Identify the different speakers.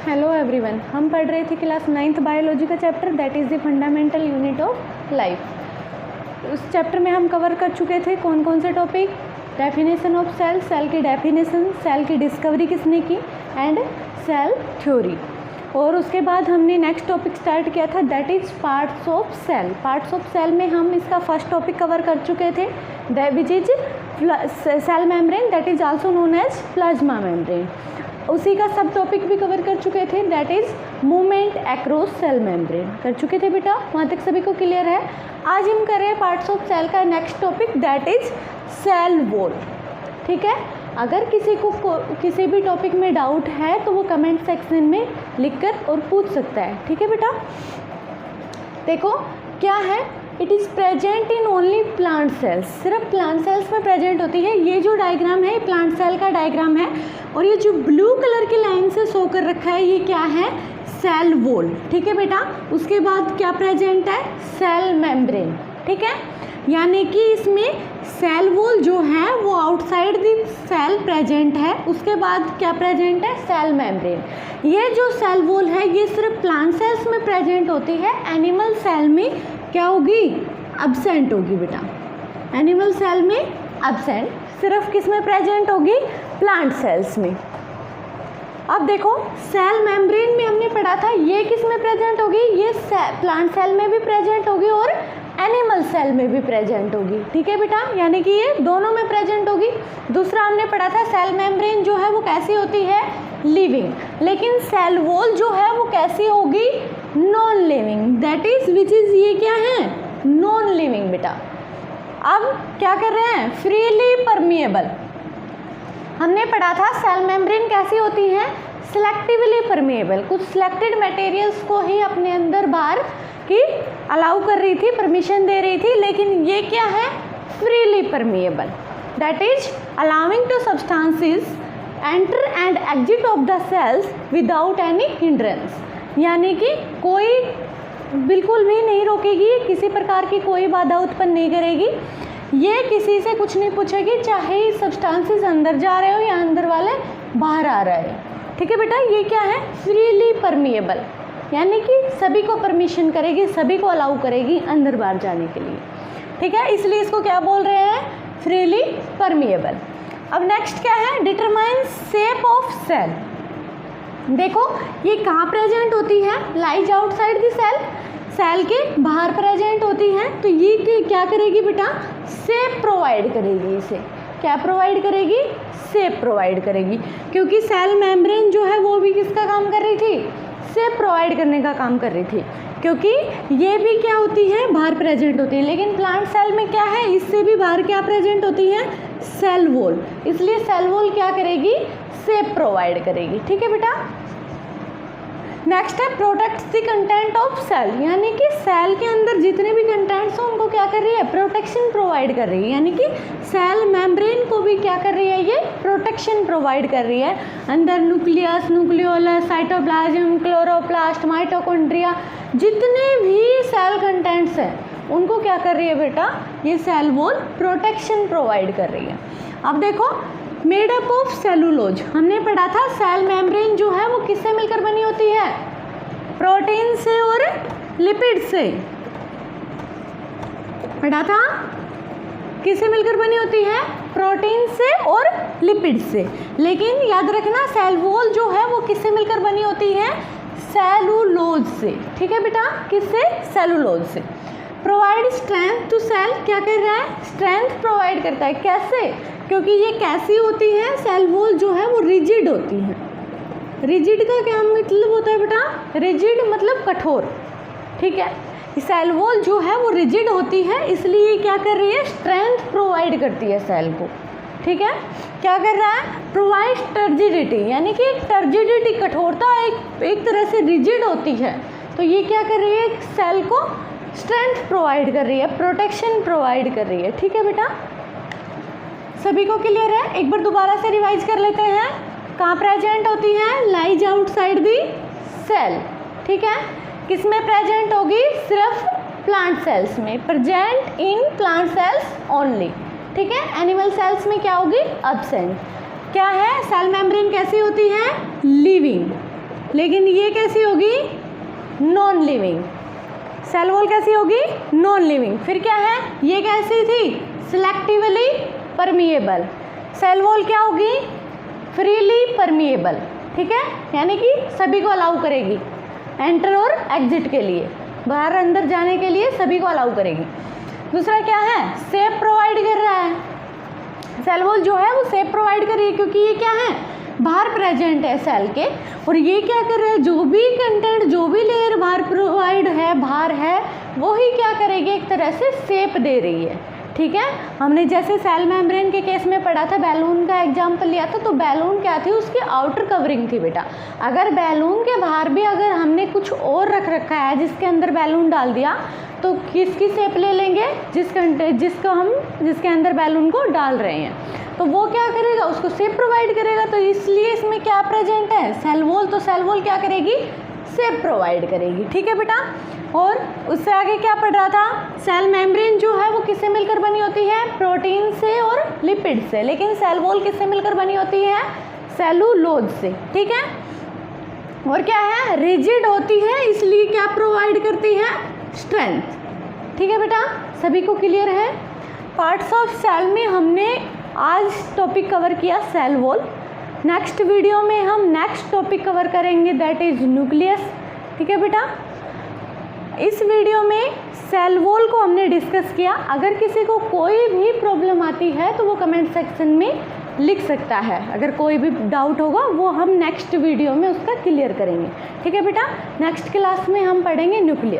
Speaker 1: Hello everyone. हम पढ़ रहे थे क्लास 9th बायोलॉजी का chapter that is the fundamental unit of life. उस चैप्टर में हम कवर कर चुके थे कौन कौन से topic, definition of cell, cell की डेफिनेशन, सेल की डिस्कवरी किसने की एंड सेल थ्योरी। और उसके बाद हमने नेक्स्ट टॉपिक स्टार्ट किया था that is parts of cell. Parts of cell में हम इसका फर्स्ट टॉपिक कवर कर चुके थे which is cell membrane that is also known as plasma membrane. उसी का सब टॉपिक भी कवर कर चुके थे that is movement across cell membrane कर चुके थे बेटा, वहाँ तक सभी को क्लियर है। आज हम कर रहे हैं पार्ट्स ऑफ सेल का next topic that is cell wall. ठीक है, अगर किसी को किसी भी टॉपिक में डाउट है तो वो कमेंट सेक्शन में लिखकर और पूछ सकता है। ठीक है बेटा, देखो क्या है, it is present in only plant cells, सिर्फ प्लांट सेल्स में प्रेजेंट होती है। ये जो डायग्राम है प्लांट सेल का डायग्राम है और ये जो ब्लू कलर की लाइन से शो कर रखा है ये क्या है, सेल वॉल। ठीक है बेटा, उसके बाद क्या प्रेजेंट है, सेल मेम्ब्रेन। ठीक है, यानी कि इसमें सेल वॉल जो है वो आउटसाइड दी सेल प्रेजेंट है, उसके बाद क्या प्रेजेंट है, सेल मेम्ब्रेन। ये जो सेल वॉल है ये सिर्फ प्लांट सेल्स में प्रेजेंट होती है, एनिमल सेल में क्या होगी, एब्सेंट होगी बेटा। एनिमल सेल में एब्सेंट, सिर्फ किस में प्रेजेंट होगी, प्लांट सेल्स में। अब देखो सेल मेम्ब्रेन में हमने पढ़ा था ये किस में प्रेजेंट होगी, ये प्लांट सेल में भी प्रेजेंट होगी और एनिमल सेल में भी प्रेजेंट होगी। ठीक है बेटा, यानी कि ये दोनों में प्रेजेंट होगी। दूसरा हमने पढ़ा था सेल मेम्ब्रेन जो है वो कैसी होती है, लिविंग, लेकिन सेल वॉल जो है वो कैसी होगी, non living, that is which is ये क्या है, नॉन लिविंग बेटा। अब क्या कर रहे हैं, फ्रीली परमिएबल। हमने पढ़ा था सेल मेम्ब्रेन कैसी होती है, सिलेक्टिवली परमिएबल, कुछ सिलेक्टेड मटेरियल्स को ही अपने अंदर बाहर की अलाउ कर रही थी, परमिशन दे रही थी, लेकिन ये क्या है, freely permeable, that is allowing to substances enter and exit of the cells without any hindrance, यानी कि कोई बिल्कुल भी नहीं रोकेगी, किसी प्रकार की कोई बाधा उत्पन्न नहीं करेगी, ये किसी से कुछ नहीं पूछेगी चाहे सब्सटेंसेस अंदर जा रहे हो या अंदर वाले बाहर आ रहे हैं। ठीक है बेटा, ये क्या है, फ्रीली परमिएबल, यानी कि सभी को परमिशन करेगी, सभी को अलाउ करेगी अंदर बाहर जाने के लिए। ठीक है, इसलिए इसको क्या बोल रहे हैं, फ्रीली परमिएबल। अब नेक्स्ट क्या है, डिटरमाइन शेप ऑफ सेल। देखो ये कहाँ प्रेजेंट होती है, lies outside the cell, cell के बाहर प्रेजेंट होती है, तो ये क्या करेगी बेटा, शेप प्रोवाइड करेगी, इसे क्या प्रोवाइड करेगी, शेप प्रोवाइड करेगी, क्योंकि सेल मेम्ब्रेन जो है वो भी किसका काम कर रही थी, शेप प्रोवाइड करने का काम कर रही थी, क्योंकि ये भी क्या होती है, बाहर प्रेजेंट होती है, लेकिन प्लांट सेल में क्या है, इससे भी बाहर क्या प्रेजेंट होती है, सेल वॉल, इसलिए सेल वॉल क्या करेगी, शेप प्रोवाइड करेगी। ठीक है बेटा, नेक्स्ट है protects the content of cell, यानी कि सेल के अंदर जितने भी कंटेंट्स हैं उनको क्या कर रही है, प्रोटेक्शन प्रोवाइड कर रही है, यानी कि सेल मेम्ब्रेन को भी क्या कर रही है, ये प्रोटेक्शन प्रोवाइड कर रही है। अंदर nucleus, nucleolus, cytoplasm, chloroplast, mitochondria, जितने भी सेल कंटेंट्स हैं उनको क्या कर रही है बेटा, ये सेल वॉल प्रोटेक्शन प्रोवाइड कर रही है। अब देखो मेड अप ऑफ सेलुलोज, हमने पढ़ा था सेल मेम्ब्रेन जो है वो किससे मिलकर बनी होती है, प्रोटीन से और लिपिड से, पढ़ा था किससे मिलकर बनी होती है, प्रोटीन से और लिपिड से, लेकिन याद रखना सेल वॉल जो है वो किससे मिलकर बनी होती है, सेलुलोज से। ठीक है बेटा, किससे, सेलुलोज से। प्रोवाइड स्ट्रेंथ टू सेल, क्या कर रहा है, स्ट्रेंथ प्रोवाइड करता है, कैसे, क्योंकि ये कैसी होती है, सेल वॉल जो है वो रिजिड होती है। रिजिड का क्या मतलब होता है बेटा, रिजिड मतलब कठोर। ठीक है, सेल वॉल जो है वो रिजिड होती है, इसलिए क्या कर रही है, स्ट्रेंथ प्रोवाइड करती है सेल को। ठीक है, क्या कर रहा है, प्रोवाइड टर्जिडिटी, यानी कि टर्जिडिटी, कठोरता एक तरह से रिजिड होती है, तो ये क्या कर रही है, सेल को स्ट्रेंथ प्रोवाइड कर रही है, प्रोटेक्शन प्रोवाइड कर रही है। ठीक है बेटा, सभी को क्लियर है, एक बार दोबारा से रिवाइज कर लेते हैं, कहाँ प्रेजेंट होती है, लाइज आउटसाइड दी सेल। ठीक है, किस में प्रेजेंट होगी, सिर्फ प्लांट सेल्स में, present in plant cells only. ठीक है, एनिमल सेल्स में क्या होगी, एब्सेंट। क्या है, सेल मेम्ब्रेन कैसी होती है, लिविंग, लेकिन ये कैसी होगी, नॉन लिविंग। सेल वॉल कैसी होगी, नॉन लिविंग। फिर क्या है, ये कैसी थी, सिलेक्टिवली परमिएबल। सेल वॉल क्या होगी, फ्रीली परमिएबल, ठीक है, यानी कि सभी को अलाउ करेगी एंटर और एग्जिट के लिए, बाहर अंदर जाने के लिए सभी को अलाउ करेगी। दूसरा क्या है, सेफ प्रोवाइड कर रहा है। सेल वॉल जो है वो सेफ प्रोवाइड कर रही है, क्योंकि ये क्या है, बाहर प्रेजेंट है सेल के, और ये क्या कर रहा है, जो भी कंटेंट, जो भी लेयर बाहर प्रोवाइड है, बाहर है, वो ही क्या करेगी, एक तरह से सेप दे रही है, ठीक है। हमने जैसे सेल मेम्ब्रेन के केस में पढ़ा था, बैलून का एग्जाम्पल लिया था, तो बैलून क्या थी, उसकी आउटर कवरिंग थी बेटा। अगर बैलून के बाहर भी अगर हमने कुछ और रख रखा है, जिसके अंदर बैलून डाल दिया, तो किसकी शेप ले लेंगे, जिसके अंदर बैलून को डाल रहे हैं, तो वो क्या करेगा, उसको शेप प्रोवाइड करेगा। तो इसलिए इसमें क्या प्रेजेंट है, सेल वॉल, तो सेल वॉल क्या करेगी, शेप प्रोवाइड करेगी, ठीक है बेटा। और उससे आगे क्या पढ़ रहा था, सेल मेम्ब्रेन जो है वो किससे मिलकर बनी होती है, प्रोटीन से और लिपिड से, लेकिन सेल वॉल किससे मिलकर बनी होती है, सेलुलोज से, ठीक है। और क्या है, रिजिड होती है, इसलिए क्या प्रोवाइड करती है, स्ट्रेंथ, ठीक है बेटा, सभी को क्लियर है। पार्ट्स ऑफ सेल में हमने आज टॉपिक कवर किया सेल वॉल। नेक्स्ट वीडियो में हम नेक्स्ट टॉपिक कवर करेंगे, दैट इज न्यूक्लियस, ठीक है बेटा। इस वीडियो में सेल वॉल को हमने डिस्कस किया। अगर किसी को कोई भी प्रॉब्लम आती है तो वो कमेंट सेक्शन में लिख सकता है, अगर कोई भी डाउट होगा वो हम नेक्स्ट वीडियो में उसका क्लियर करेंगे, ठीक है बेटा। नेक्स्ट क्लास में हम पढ़ेंगे न्यूक्लियस।